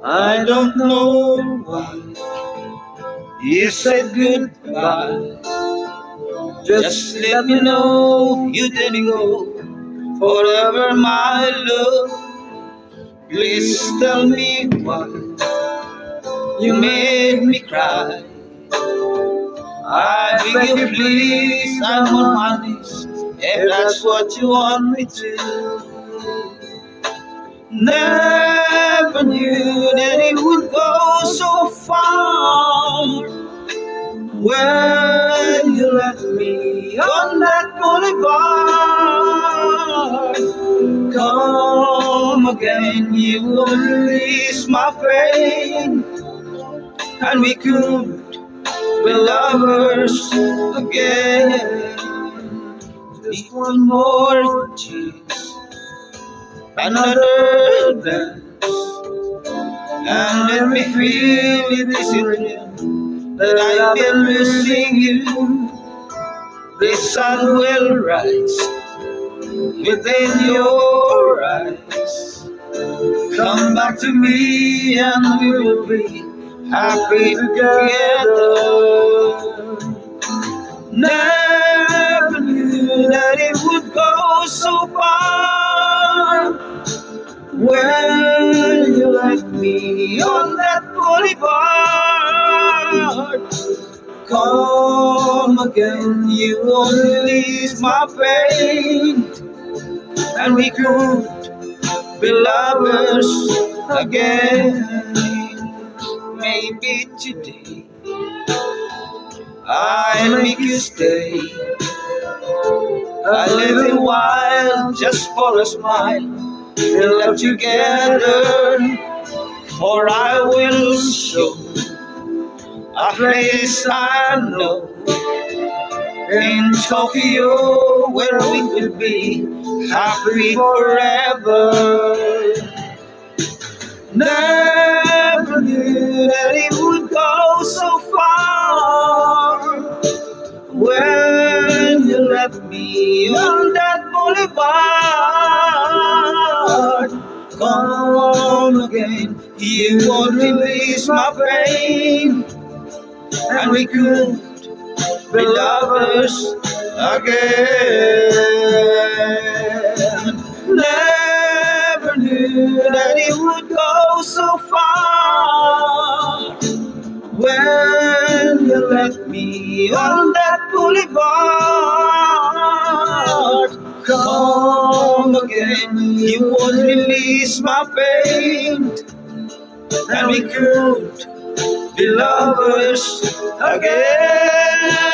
I don't know why you said goodbye. Just let me know you didn't go forever, my love. Please tell me why you made me cry. I beg you, please, I'm on my knees. If that's what you want me to. Never knew that it would go so far. When you left me on that boulevard, come again, you will release my pain, and we could be lovers again. Just one more kiss, another dance, and let me feel this in that I've been losing you. The sun will rise within your eyes. Come back to me and we will be happy together. Never knew that it would go so far. When you left me on that boulevard, come again, you won't release my pain, and we could be lovers again. Maybe today I'll make you stay a little while just for a smile. We'll live together, for I will show a place I know in Tokyo where we could be happy forever. Never knew that it would go so far. When you left me on that boulevard, come again, you won't release my pain, and we could be lovers again. Never knew that it would go so far. When you left me on that boulevard, come again, you won't release my pain, and we could be lovers again.